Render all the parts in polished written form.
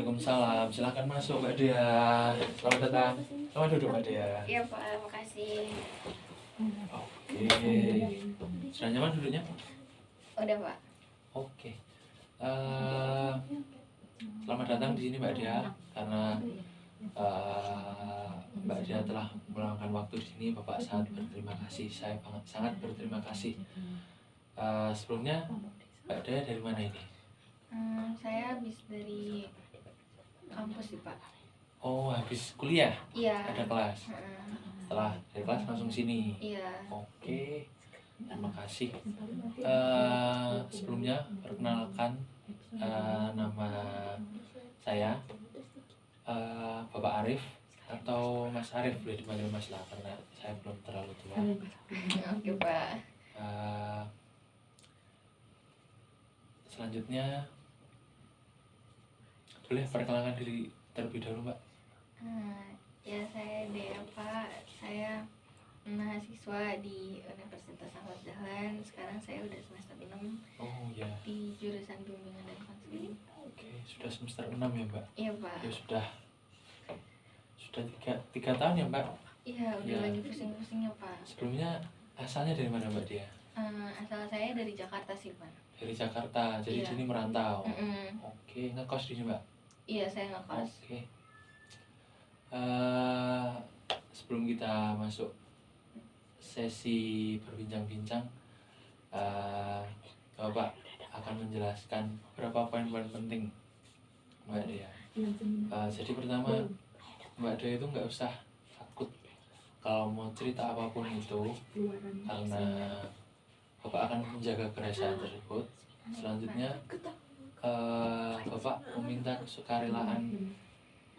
Waalaikumsalam. Silahkan masuk Mbak Dea. Selamat datang. Selamat duduk Mbak Dea. Iya Pak, makasih. Oke. Sudah nyaman duduknya? Udah Pak. Oke. Eh, Selamat datang di sini Mbak Dea karena Mbak Dea telah meluangkan waktu di sini. Bapak sangat berterima kasih. Saya sangat berterima kasih. Sebelumnya Mbak Dea dari mana ini? Saya habis dari kampus sih Pak. Oh, habis kuliah? Iya. Ada kelas? Setelah dari kelas langsung sini? Iya. Oke, terima kasih. Sebelumnya perkenalkan nama saya Bapak Arif atau Mas Arif, boleh dipanggil Mas lah karena saya belum terlalu tua. Oke Pak. Selanjutnya boleh perkenalkan diri terlebih dahulu Mbak. Ya saya Dea Pak. Saya mahasiswa di Universitas Ahmad Dahlan. Sekarang saya udah semester 6 Oh ya. di jurusan bimbingan dan konseling. Oke, sudah semester 6 ya Mbak? Iya Pak. Ya sudah tiga tahun ya Mbak? Iya, udah Ya. lagi pusing-pusingnya Pak. Sebelumnya asalnya dari mana Mbak Dia? Asal saya dari Jakarta sih Pak. Dari Jakarta, jadi Iya. sini merantau. Mm-mm. Oke, ngekos di sini Mbak? Iya, saya ngekos. Oke. Sebelum kita masuk sesi berbincang-bincang, Bapak akan menjelaskan beberapa poin-poin penting Mbak Dia. Jadi pertama, Mbak Dia itu nggak usah takut kalau mau cerita apapun itu, karena Bapak akan menjaga kerahasiaan tersebut. Selanjutnya, Bapak meminta kesukarelaan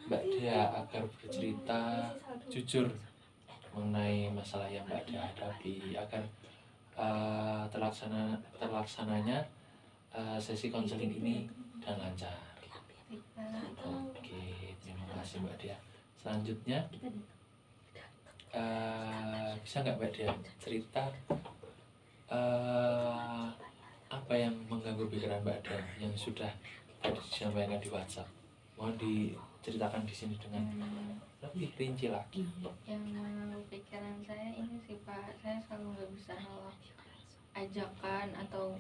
Mbak Dea agar bercerita jujur mengenai masalah yang Mbak Dea hadapi agar terlaksananya sesi konseling ini dan lancar. Oke, terima kasih Mbak Dea. Selanjutnya, bisa nggak Mbak Dea cerita apa yang mengganggu pikiran Mbak Dea yang sudah tadi disampaikan di WhatsApp? Mohon diceritakan di sini dengan lebih rinci lagi. Yang mengganggu pikiran saya ini sih Pak, saya selalu nggak bisa nolak ajakan atau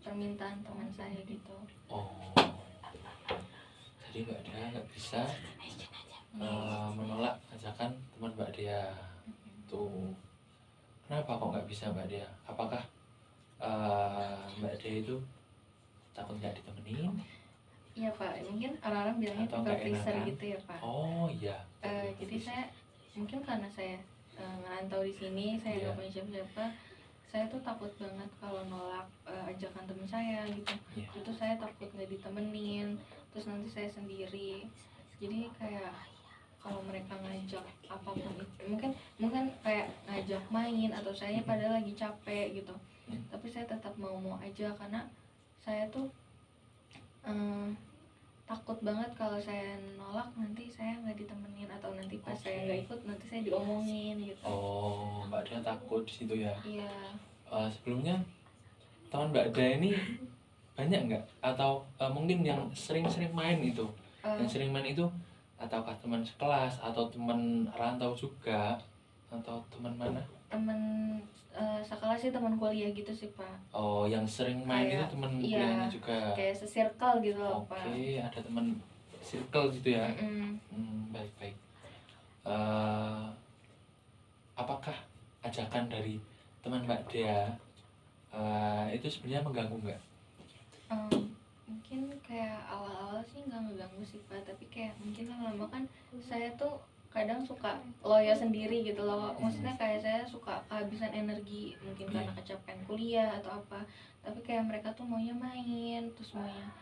permintaan teman saya gitu. Oh, jadi Mbak Dea nggak bisa menolak ajakan teman Mbak Dea. Tuh, kenapa kok nggak bisa Mbak Dea? Apakah Mbak Dea itu takut nggak ditemenin? Iya Pak, mungkin orang-orang bilangnya Atau people nggak pleaser enakan? gitu ya Pak. Oh iya. Jadi saya mungkin karena saya ngerantau di sini, saya Iya. nggak punya siapa-siapa, saya tuh takut banget kalau nolak ajakan teman saya gitu. Iya. Itu saya takut nggak ditemenin, terus nanti saya sendiri. Jadi kayak kalau mereka ngajak apapun itu, mungkin kayak ngajak main atau saya padahal lagi capek gitu, tapi saya tetap mau aja karena saya tuh takut banget kalau saya nolak nanti saya nggak ditemenin atau nanti pas saya nggak ikut nanti saya diomongin gitu. Oh, Mbak Dea takut di situ ya. Iya. Sebelumnya teman Mbak Dea ini banyak nggak? Atau mungkin yang sering-sering main itu? Yang sering main itu ataukah teman sekelas atau teman rantau juga atau teman mana? Teman sekelas sih, teman kuliah gitu sih Pak. Oh, yang sering main Kayak, itu teman iya, kuliahnya juga. Kayak se-circle gitu loh Pak. Oke, ada teman circle gitu ya. Baik-baik. Apakah ajakan dari teman Mbak Dea itu sebenarnya mengganggu nggak? Mungkin kayak awal-awal sih nggak ngeganggu sih Pak, tapi kayak mungkin lama-lama kan saya tuh kadang suka loyo sendiri gitu loh. Maksudnya kayak saya suka kehabisan energi mungkin karena kecapean kuliah atau apa, tapi kayak mereka tuh maunya main, terus maunya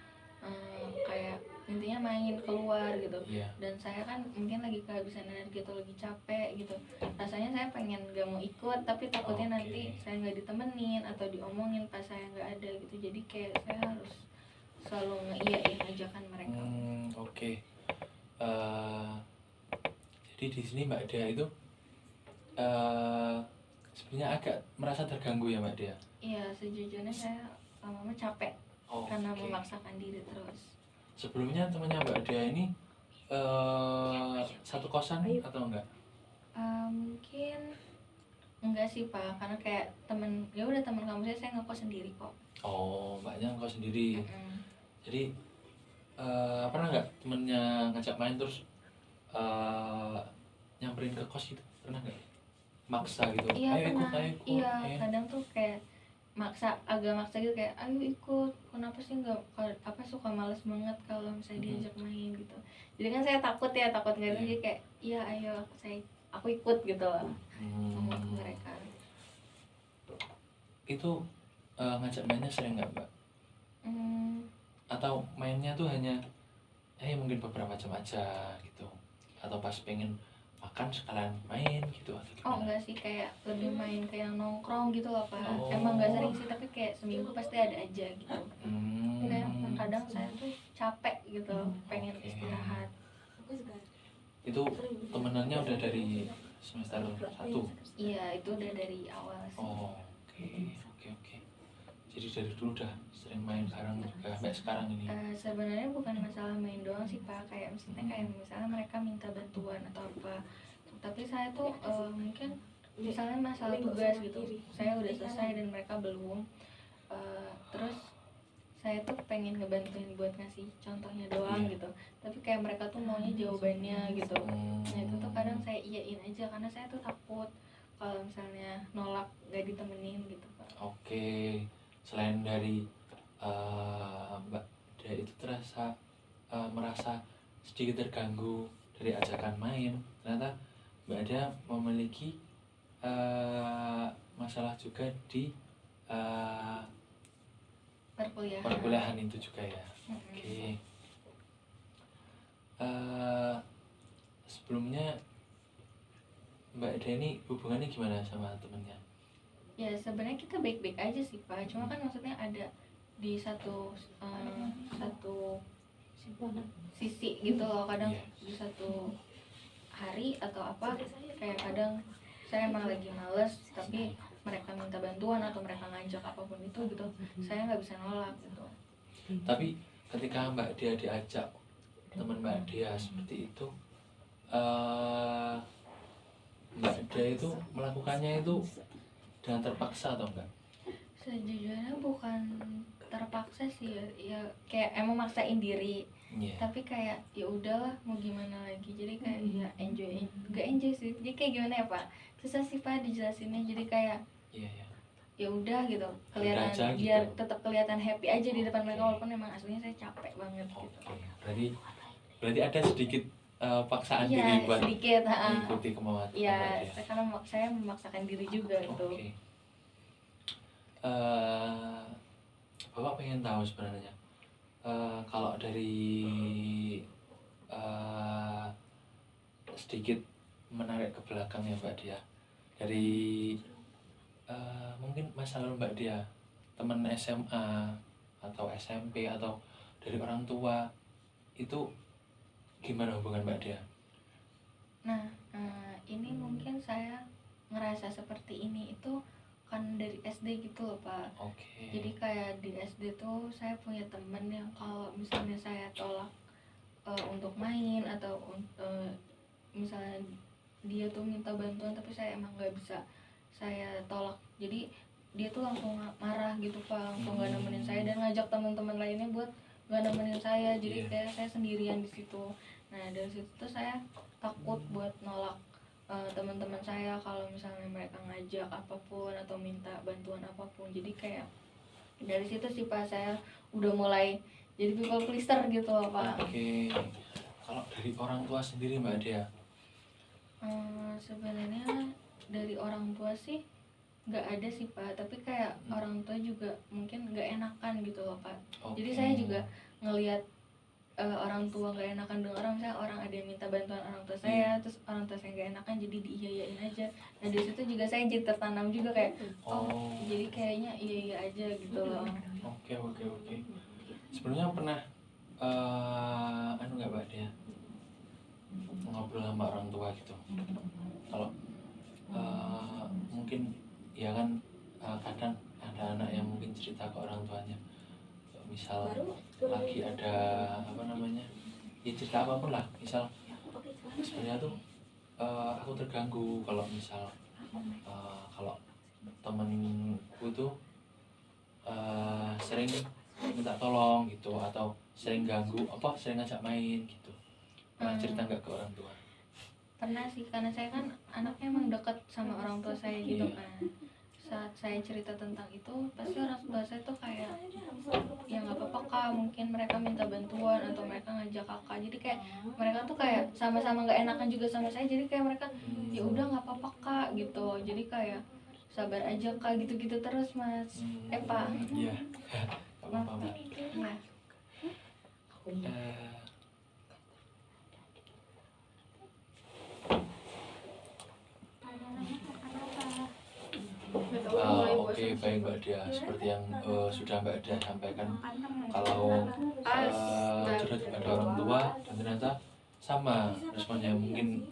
kayak intinya main keluar gitu. Dan saya kan mungkin lagi kehabisan energi atau lagi capek gitu, rasanya saya pengen gak mau ikut tapi takutnya nanti saya nggak ditemenin atau diomongin pas saya nggak ada gitu. Jadi kayak saya harus selalu ngeiyain ajakan mereka. Oke. Jadi di sini Mbak Dea itu sebenarnya agak merasa terganggu ya Mbak Dea? Iya, sejujurnya saya lama-lama capek karena memaksakan diri terus. sebelumnya temannya Mbak Dea ini satu kosan atau enggak? Mungkin enggak sih Pak, karena kayak temen, ya udah teman kampusnya saya ngekos sendiri kok. Oh, Mbaknya ngekos sendiri. Mm-mm. Jadi pernah nggak temennya ngajak main terus nyamperin ke kos gitu? Pernah nggak? Maksa gitu? Iya Ayo pernah, ikut, ayo ikut. iya Ayo. kadang tuh kayak agak maksa gitu, kayak ayo ikut, kenapa sih nggak, apa suka males banget kalau misalnya diajak main gitu. Jadi kan saya takut nggak Iya. jadi kayak iya ayo aku ikut gitu loh, ngomong ke Hmm, mereka. itu ngajak mainnya sering nggak Mbak? Hmm, Atau mainnya tuh hanya mungkin beberapa jam aja gitu? Atau pas pengen makan sekalian main gitu atau oh gimana? enggak sih, kayak lebih main kayak nongkrong gitu loh Pak. Oh. Emang nggak sering sih, tapi kayak seminggu pasti ada aja gitu. Kayak Hmm, kadang saya tuh capek gitu, pengen Oke. istirahat. Itu temenannya udah dari semester 1? Iya itu udah dari awal sih. Oh, oke. Jadi dari dulu udah sering main bareng juga sampai sekarang ini. Sebenarnya bukan masalah main doang sih Pak, kayak misalnya mereka minta bantuan atau apa, tapi saya tuh mungkin misalnya masalah tugas gitu, saya udah selesai dan mereka belum. Terus saya tuh pengen ngebantuin buat ngasih contohnya doang Iya. gitu, tapi kayak mereka tuh maunya jawabannya gitu. Hmm, Nah itu tuh kadang saya iyain aja karena saya tuh takut kalau misalnya nolak gak ditemenin gitu Pak. Oke. Selain dari Mbak Dea itu merasa sedikit terganggu dari ajakan main, ternyata Mbak Dea memiliki masalah juga di perkuliahan itu juga ya. Oke. Sebelumnya Mbak Dea ini hubungannya gimana sama temennya? Ya sebenarnya kita baik-baik aja sih Pak, cuma kan maksudnya ada di satu sisi gitu loh, kadang Iya. di satu hari atau apa, kayak kadang saya emang lagi males tapi mereka minta bantuan atau mereka ngajak apapun itu gitu, saya nggak bisa nolak gitu. Tapi ketika Mbak Dea diajak teman Mbak Dea seperti itu, Mbak Dea itu melakukannya itu dengan terpaksa atau enggak? Sejujurnya bukan terpaksa sih ya, ya kayak emang maksain diri. Iya. Tapi kayak ya udahlah mau gimana lagi, jadi kayak ya gak enjoy sih, jadi kayak gimana ya Pak, susah sih Pak dijelasinnya. Jadi kayak Iya. ya udah gitu, Udah kelihatan aja gitu. biar tetap kelihatan happy aja di depan mereka, Oke. walaupun emang aslinya saya capek banget gitu. Oke. Berarti ada sedikit paksaan Iya diri buat sedikit, mengikuti kemauan Mbak ya Dea. karena saya memaksakan diri juga gitu. Oke. Bapak pengen tahu sebenarnya, kalau dari sedikit menarik ke belakang ya Mbak Dea, dari mungkin masa lalu Mbak Dea, teman SMA atau SMP atau dari orang tua itu gimana hubungan Mbak Dea? Nah ini mungkin saya ngerasa seperti ini itu kan dari SD gitu loh Pak. Oke. Jadi kayak di SD tuh saya punya temen yang kalau misalnya saya tolak untuk main atau misalnya dia tuh minta bantuan tapi saya emang nggak bisa, saya tolak, jadi dia tuh langsung marah gitu Pak, langsung nggak nemenin saya dan ngajak teman-teman lainnya buat nggak nemenin saya. Jadi Iya. kayak saya sendirian di situ. Nah dari situ tuh saya takut buat nolak teman-teman saya kalau misalnya mereka ngajak apapun atau minta bantuan apapun. Jadi kayak dari situ sih Pak saya udah mulai jadi people pleaser gitu loh Pak. Oke. Kalau dari orang tua sendiri Mbak Dea? Sebenarnya dari orang tua sih nggak ada sih Pak, tapi kayak orang tua juga mungkin nggak enakan gitu loh Pak. Jadi saya juga ngelihat orang tua nggak enakan dengan orang, misalnya orang ada yang minta bantuan orang tua saya, terus orang tua saya nggak enakan jadi diiyain aja. Nah dari situ juga saya jadi tertanam juga kayak jadi kayaknya iya aja gitu loh. Oke. Sebenarnya pernah nggak Mbak Dea ngobrol sama orang tua gitu, kalau mungkin ya kan kadang ada anak yang mungkin cerita ke orang tuanya, misal lagi ada apa namanya, ya cerita apapun lah, misal sebenarnya tuh aku terganggu kalau misal kalau temenku tuh sering minta tolong gitu, atau sering ganggu apa, sering ngajak main gitu. Pernah cerita nggak ke orang tua? Pernah sih, karena saya kan anaknya emang dekat sama orang tua saya gitu Iya. kan. Saat saya cerita tentang itu, pasti orang tua saya tuh kayak, ya nggak apa-apa kak, mungkin mereka minta bantuan atau mereka ngajak kakak. Jadi kayak mereka tuh kayak sama-sama nggak enakan juga sama saya, jadi kayak mereka ya udah nggak apa-apa kak gitu. Jadi kayak sabar aja kak, gitu-gitu terus mas. Pak. Iya. Nggak apa-apa, Mbak. Iya. Eh, Oke, baik Mbak Dia. Seperti yang sudah Mbak Dia sampaikan, kalau curhat kepada orang tua dan ternyata sama responnya, mungkin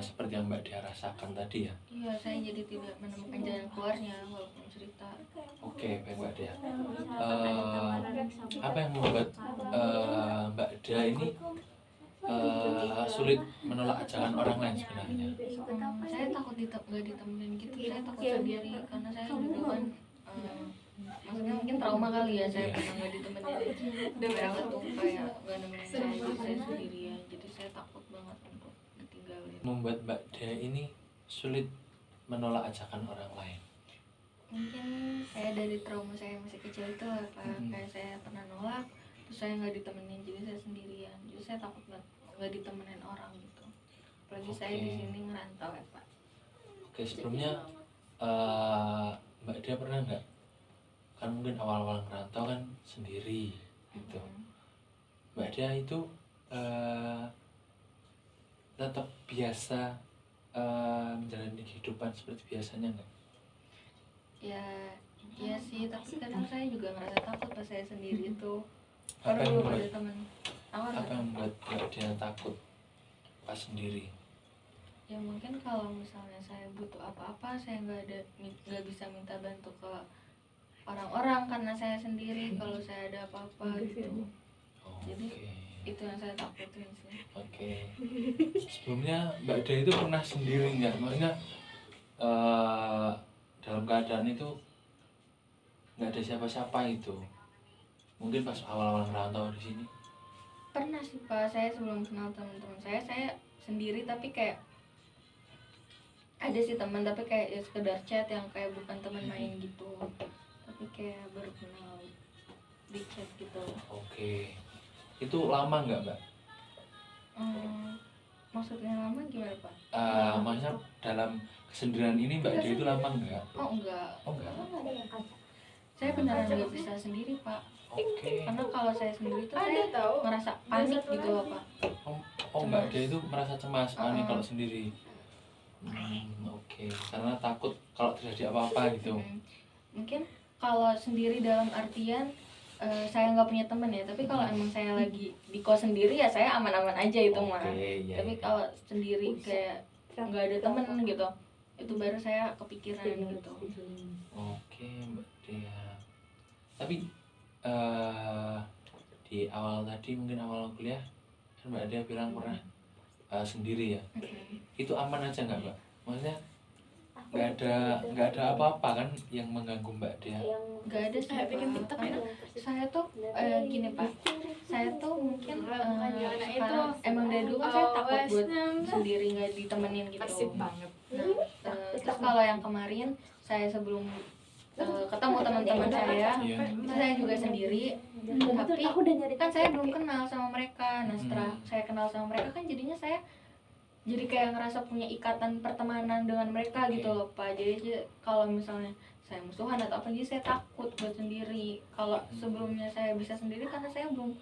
seperti yang Mbak Dia rasakan tadi ya. Iya, saya jadi tidak menemukan jalan keluarnya walaupun cerita. Oke, baik Mbak Dia. Apa yang membuat Mbak Dia ini sulit menolak ajakan orang lain sebenarnya? Saya takut nggak ditemenin gitu, saya takut sendiri karena saya juga kan maksudnya mungkin trauma kali ya, saya pernah nggak ditemenin dan mereka tuh kayak nggak nemenin saya, jadi saya sendirian, jadi saya takut banget untuk ditinggalin. Membuat Mbak Dia ini sulit menolak ajakan orang lain? Mungkin saya dari trauma saya masih kecil itu lah Pak, kayak saya pernah nolak terus saya nggak ditemenin, jadi saya sendirian, jadi saya takut banget nggak ditemenin orang gitu, apalagi saya di sini ngerantau ya Pak. Oke, sebelumnya Mbak Dia pernah nggak, kan mungkin awal-awal ngerantau kan sendiri gitu, Mbak Dia itu tetap biasa menjalani kehidupan seperti biasanya nggak? Ya iya sih, tapi kadang saya juga ngerasa takut pas saya sendiri itu. Apa yang Belum membuat ada teman. apa yang membuat Mbak Dia takut pas sendiri? Ya mungkin kalau misalnya saya butuh apa-apa, saya nggak bisa minta bantu ke orang-orang karena saya sendiri. Kalau saya ada apa-apa gitu, jadi itu yang saya takutin sih. Oke. Sebelumnya Mbak Dia itu pernah sendiri nggak? Maksudnya dalam keadaan itu nggak ada siapa-siapa itu. Mungkin pas awal-awal merantau di sini. Pernah sih Pak, saya sebelum kenal teman-teman saya sendiri, tapi kayak ada sih teman, tapi kayak ya sekedar chat yang kayak bukan teman main gitu, tapi kayak baru kenal di chat gitu. Oke. Itu lama nggak Mbak? Maksudnya lama gimana Pak? Maksudnya dalam kesendirian ini Mbak Dia itu lama nggak? Oh enggak. Oh enggak. Saya beneran nggak bisa sendiri Pak. Oke. Karena kalau saya sendiri tuh saya ngerasa panik gitu loh Pak. Oh Mbak Dia itu merasa cemas, panik kalau sendiri. Oke. Karena takut kalau terjadi apa-apa gitu. Mungkin kalau sendiri dalam artian saya nggak punya teman ya, tapi kalau emang saya lagi di kos sendiri ya saya aman-aman aja itu mah. Iya, Tapi iya. kalau sendiri kayak nggak ada temen gitu, itu baru saya kepikiran gitu. Oke Mbak Dia. Tapi di awal tadi, mungkin awal kuliah kan Mbak Dia bilang pernah sendiri ya. Itu aman aja nggak Mbak? Maksudnya nggak ada apa-apa kan yang mengganggu Mbak Dia? Nggak ada sih Pak, karena saya tuh gini Pak, saya tuh mungkin sekarang emang dari dulu kan saya takut buat sendiri nggak ditemenin gitu. Nah, terus kalau yang kemarin saya sebelum ketemu teman-teman saya, itu saya juga sendiri, tapi kan saya belum kenal sama mereka. Nah setelah saya kenal sama mereka kan jadinya saya jadi kayak ngerasa punya ikatan pertemanan dengan mereka gitu loh Pak. Jadi kalau misalnya saya musuhan atau apa, jadi saya takut buat sendiri. Kalau sebelumnya saya bisa sendiri karena saya belum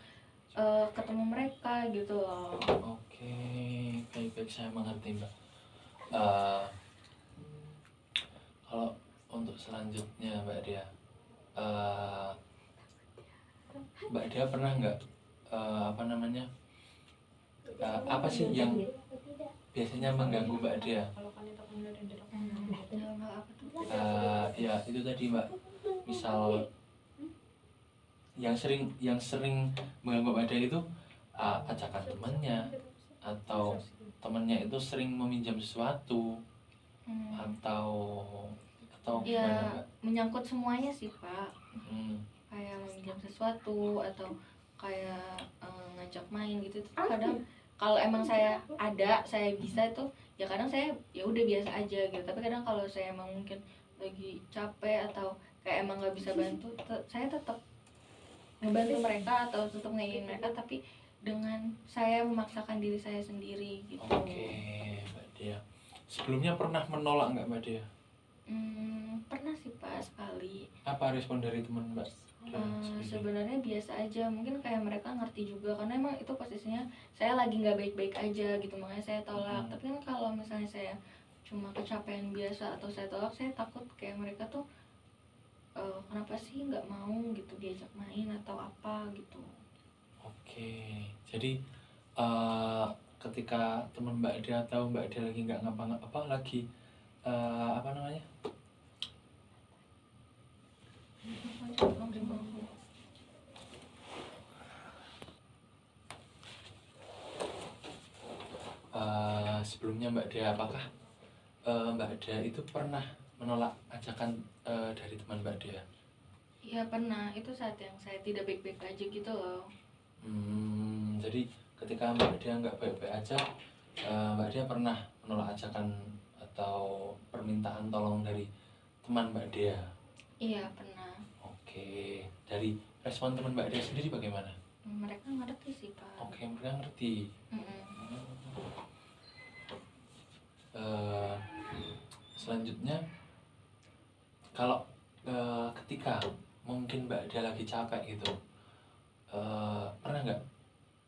ketemu mereka gitu loh. Oke, baik-baik, saya mengerti Mbak. Kalau untuk selanjutnya Mbak Dia, Mbak Dia pernah nggak apa sih yang biasanya mengganggu Mbak Dia? Dalam hal apa tuh? Ya itu tadi Mbak, misal yang sering mengganggu Mbak Dea itu ajakan temannya, atau temannya itu sering meminjam sesuatu, atau ya gimana Mbak? menyangkut semuanya sih Pak, Hmm. kayak meminjam sesuatu atau kayak ngajak main gitu. Itu kadang kalau emang saya bisa itu ya kadang saya ya udah biasa aja gitu, tapi kadang kalau saya emang mungkin lagi capek atau kayak emang nggak bisa bantu, saya tetap ngebantu mereka atau tetap ngajakin mereka, tapi dengan saya memaksakan diri saya sendiri gitu. Oke, Mbak Dea. Sebelumnya pernah menolak nggak Mbak Dea? Pernah sih Pak, sekali. Apa respon dari teman Mbak Dea? Sebenarnya biasa aja, mungkin kayak mereka ngerti juga karena emang itu posisinya saya lagi nggak baik-baik aja gitu, makanya saya tolak. Tapi kan kalau misalnya saya cuma kecapean biasa atau saya tolak, saya takut kayak mereka tuh kenapa sih nggak mau gitu diajak main atau apa gitu. Oke, jadi ketika teman Mbak Dea tahu Mbak Dea lagi nggak ngapa-ngapa, lagi apa namanya, sebelumnya Mbak Dea, apakah Mbak Dea itu pernah menolak ajakan dari teman Mbak Dea? Iya pernah, itu saat yang saya tidak baik-baik aja gitu loh. Jadi ketika Mbak Dea nggak baik-baik aja, Mbak Dea pernah menolak ajakan atau permintaan tolong dari teman Mbak Dea? Iya pernah. Oke, dari respon teman Mbak Dea sendiri bagaimana? Mereka ngerti sih Pak. Oke, mereka ngerti. Selanjutnya, kalau ketika mungkin Mbak Dea lagi capek gitu, pernah nggak,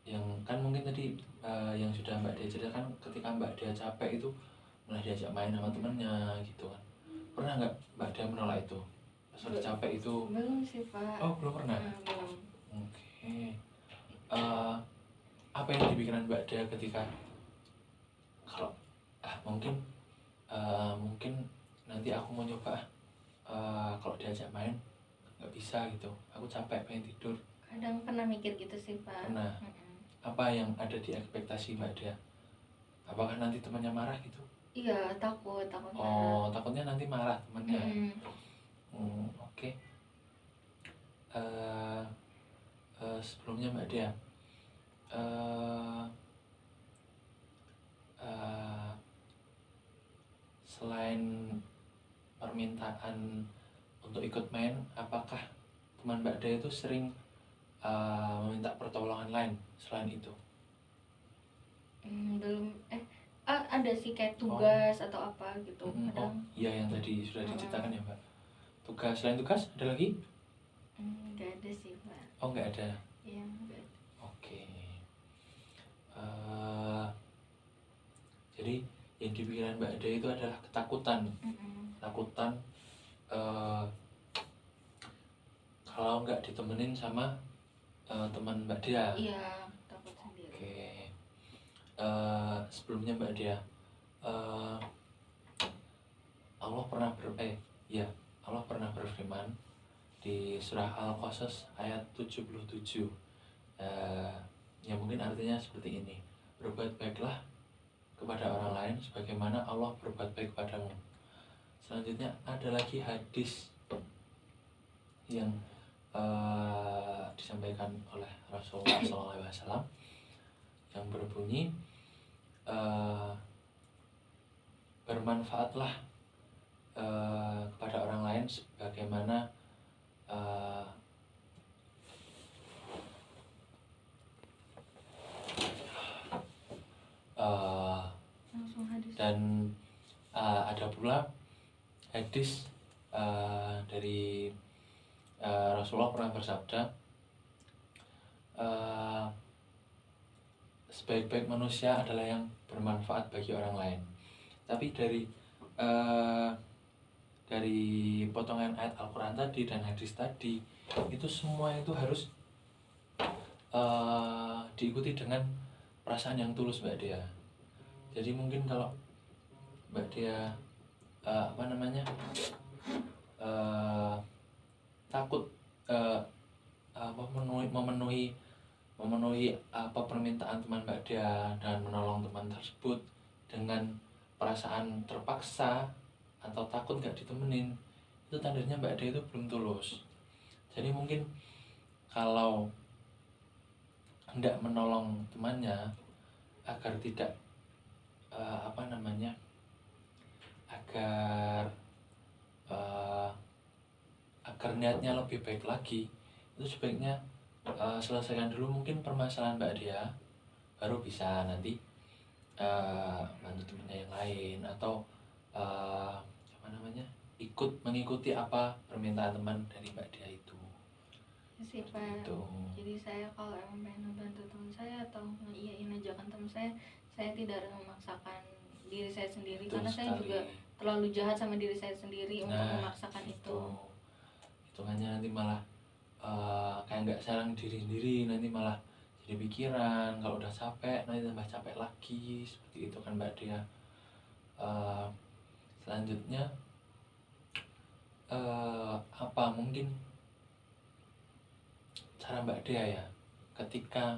yang kan mungkin tadi yang sudah Mbak Dea ceritakan, ketika Mbak Dea capek itu malah diajak main sama temennya gitu kan, pernah nggak Mbak Dea menolak itu pas lagi capek itu? Belum sih Pak. Oh, belum pernah. Belum. Oke. Apa yang dipikiran Mbak Dea ketika kalau mungkin nanti aku mau nyoba kalau diajak main nggak bisa gitu, aku capek pengen tidur? Kadang pernah mikir gitu sih Pak. Pernah. Apa yang ada di ekspektasi Mbak Dea? Apakah nanti temannya marah gitu? Iya, takut Oh, marah. takutnya nanti marah temannya. Oke. Sebelumnya Mbak Dea, selain permintaan untuk ikut main, apakah teman Mbak Dea itu sering meminta pertolongan lain selain itu? Belum. Ada sih kayak tugas atau apa gitu. Oh iya, yang tadi sudah diceritakan ya Mbak. Tugas, selain tugas ada lagi? Nggak ada sih Pak. Oh, nggak ada. Iya, nggak ada. Oke. Jadi yang dipikiran Mbak Dea itu adalah ketakutan. Ketakutan kalau nggak ditemenin sama teman Mbak Dea. Iya, takut sendiri. Oke. Sebelumnya Mbak Dea, Allah pernah berfirman di surah Al-Qasas ayat 77, yang mungkin artinya seperti ini: berbuat baiklah kepada orang lain sebagaimana Allah berbuat baik padamu. Selanjutnya ada lagi hadis yang disampaikan oleh Rasulullah SAW yang berbunyi, bermanfaatlah kepada orang lain sebagaimana dan ada pula hadis dari Rasulullah pernah bersabda, sebaik-baik manusia adalah yang bermanfaat bagi orang lain. Tapi dari potongan ayat Al-Quran tadi dan hadis tadi, itu semua itu harus diikuti dengan perasaan yang tulus Mbak Dea. Jadi mungkin kalau Mbak Dea takut memenuhi apa permintaan teman Mbak Dea dan menolong teman tersebut dengan perasaan terpaksa atau takut nggak ditemenin, itu tandanya Mbak Dea itu belum tulus. Jadi mungkin kalau hendak menolong temannya agar tidak agar niatnya lebih baik lagi, itu sebaiknya selesaikan dulu mungkin permasalahan Mbak Dea, baru bisa nanti bantu temennya yang lain atau mengikuti apa permintaan teman dari Mbak Dea itu. Sih Pak. Gitu. Jadi saya kalau emang pengen membantu teman saya atau ngeiyain ajakan teman saya tidak akan memaksakan diri saya sendiri. Betul karena sekali. Saya juga terlalu jahat sama diri saya sendiri untuk memaksakan itu. Hitungannya nanti malah kayak nggak sayang diri sendiri, nanti malah jadi pikiran kalau udah capek nanti tambah capek lagi, seperti itu kan Mbak Dea. Selanjutnya apa mungkin cara Mbak Dea ya ketika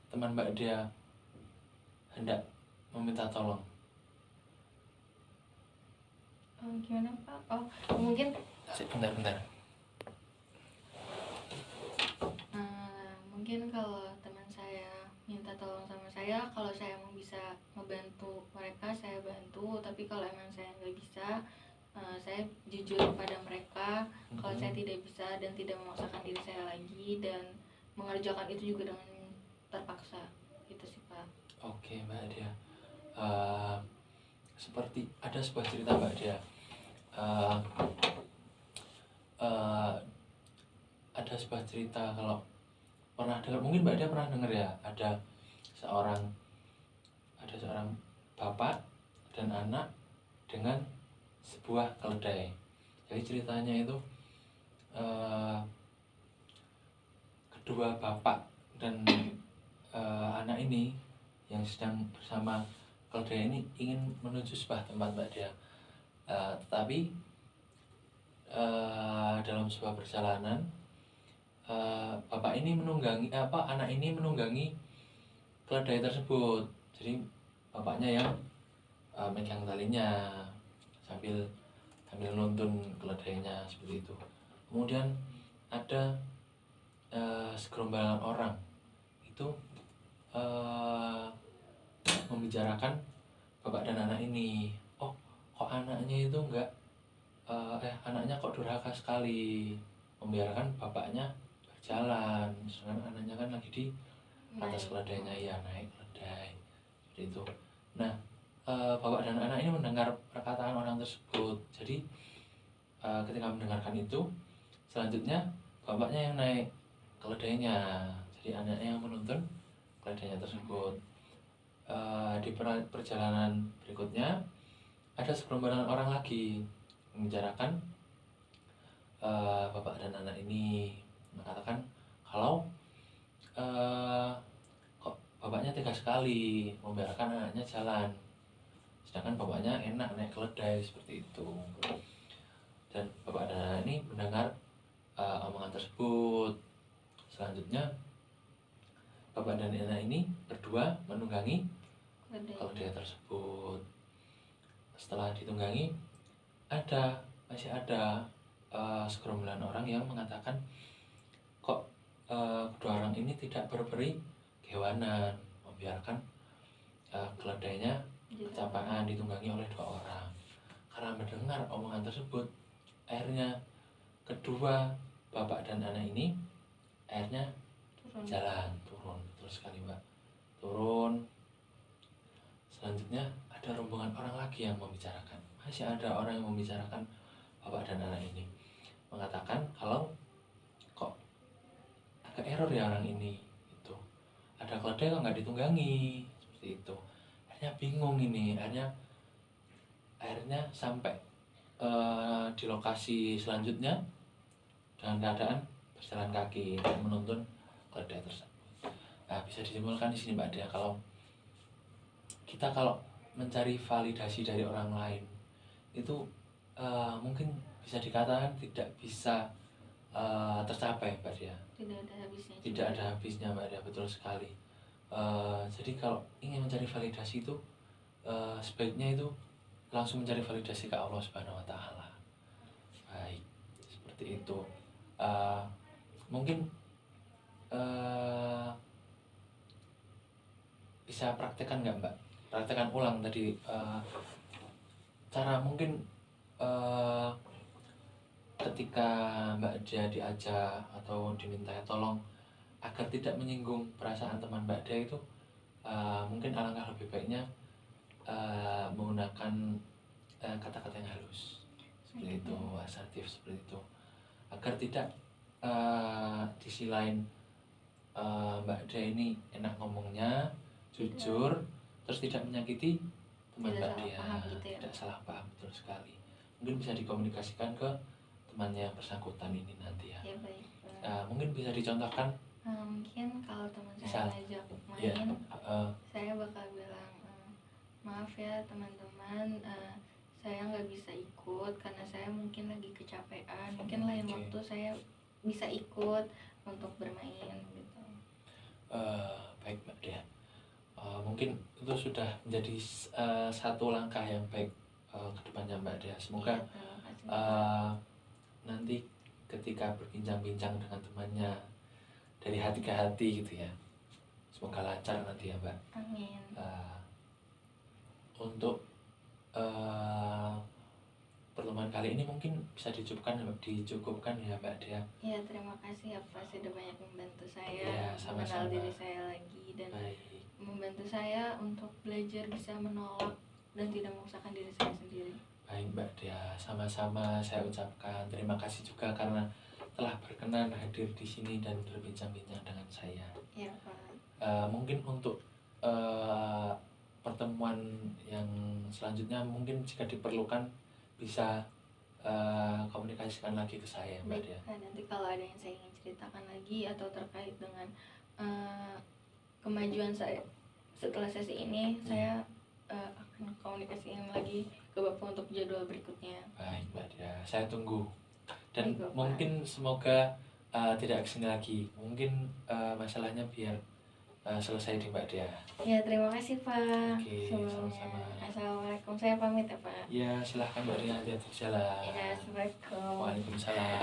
teman Mbak Dea hendak meminta tolong? Gimana Pak? Mungkin Bentar. Mungkin kalau teman saya minta tolong sama saya, kalau saya mau bisa membantu mereka saya bantu, tapi kalau emang saya nggak bisa, saya jujur kepada mereka kalau saya tidak bisa dan tidak memaksakan diri saya lagi dan mengerjakan itu juga dengan terpaksa. Itu sih Pak. Oke Mbak Dea, seperti ada sebuah cerita Mbak Dea, ada sebuah cerita, kalau pernah dengar, mungkin Mbak Dea pernah dengar ya, ada seorang bapak dan anak dengan sebuah keledai. Jadi ceritanya itu kedua bapak dan anak ini yang sedang bersama keledai ini ingin menuju sebuah tempat Mbak Dea, tetapi dalam sebuah perjalanan anak ini menunggangi keledai tersebut. Jadi bapaknya yang megang talinya sambil nuntun keledainya, seperti itu. Kemudian ada segerombolan orang itu membicarakan bapak dan anak ini, kok anaknya itu anaknya kok durhaka sekali, membiarkan bapaknya berjalan, sedangkan anaknya kan lagi di atas keledainya, ya naik keledai, seperti itu. Nah, bapak dan anak ini mendengar perkataan orang tersebut. Jadi ketika mendengarkan itu, selanjutnya bapaknya yang naik keledainya, jadi anaknya yang menuntun keledainya tersebut. Di perjalanan berikutnya ada segerombolan orang lagi membicarakan bapak dan anak ini, mengatakan kalau kok bapaknya tega sekali membiarkan anaknya jalan, sedangkan bapaknya enak naik keledai, seperti itu. Dan bapak dan anak ini mendengar omongan tersebut. Selanjutnya bapak dan anak ini berdua menunggangi keledai tersebut. Setelah ditunggangi, masih ada segerombolan orang yang mengatakan kok kedua orang ini tidak berperi kehewanan, membiarkan keledainya kecapaan ditunggangi oleh dua orang. Karena mendengar omongan tersebut, akhirnya kedua bapak dan anak ini akhirnya turun terus sekali Mbak, turun. Selanjutnya ada rombongan orang lagi yang membicarakan, masih ada orang yang membicarakan bapak dan anak ini, mengatakan kalau kok agak error ya orang ini, itu ada keledai kok nggak ditunggangi, seperti itu. Akhirnya bingung ini, akhirnya sampai di lokasi selanjutnya dengan keadaan berjalan kaki dan menuntun keledai tersebut. Nah, bisa disimpulkan di sini Mbak Dea, kalau kita mencari validasi dari orang lain itu mungkin bisa dikatakan tidak bisa tercapai Mbak Dia. Tidak ada habisnya. Tidak ada habisnya Mbak Dia, betul sekali. Jadi kalau ingin mencari validasi itu sebaiknya itu langsung mencari validasi ke Allah Subhanahu wa Ta'ala. Baik, seperti itu. Mungkin bisa praktekkan nggak Mbak? Praktekkan ulang tadi cara mungkin ketika Mbak Dia diajak atau diminta tolong agar tidak menyinggung perasaan teman Mbak Dia itu, mungkin alangkah lebih baiknya menggunakan kata-kata yang halus seperti itu, asertif seperti itu, agar tidak di sisi lain Mbak Dia ini enak ngomongnya, jujur, terus tidak menyakiti teman Mbak Dia, gitu ya. tidak salah paham, betul sekali. Mungkin bisa dikomunikasikan ke temannya yang bersangkutan ini nanti ya. Ya baik. Mungkin bisa dicontohkan. Mungkin kalau teman saya ngajak main, saya bakal bilang maaf ya teman-teman, saya nggak bisa ikut karena saya mungkin lagi kecapean. Mungkin lain waktu saya bisa ikut untuk bermain gitu. Baik Mbak Dia. Mungkin itu sudah menjadi satu langkah yang baik ke depannya Mbak Dia. Semoga nanti ketika berbincang-bincang dengan temannya dari hati ke hati gitu ya, semoga lancar nanti ya Mbak. Amin. Untuk pertemuan kali ini mungkin bisa dicukupkan ya Mbak Dia. Ya, terima kasih ya Pak, sudah banyak membantu saya Ya, sama-sama. mengenal diri saya lagi dan Baik. membantu saya untuk belajar bisa menolak dan tidak memaksakan diri saya sendiri. Baik Mbak Dia, sama-sama saya ucapkan terima kasih juga karena telah berkenan hadir di sini dan berbincang-bincang dengan saya. Ya Pak. Mungkin untuk pertemuan yang selanjutnya mungkin jika diperlukan bisa komunikasikan lagi ke saya Mbak Dia. Baik, nanti kalau ada yang saya ingin ceritakan lagi atau terkait dengan kemajuan saya setelah sesi ini, saya akan komunikasikan lagi ke Bapak untuk jadwal berikutnya. Baik Mbak Dia, saya tunggu. Dan Baik, Bapak. mungkin semoga tidak kesini lagi. Mungkin masalahnya biar selesai di Mbak Dia. Ya, terima kasih Pak. Oke, Sebelumnya. sama-sama. Assalamualaikum, saya pamit ya Pak. Ya, silahkan Mbak Dia, hati-hati di jalan. Ya, Assalamualaikum. Waalaikumsalam.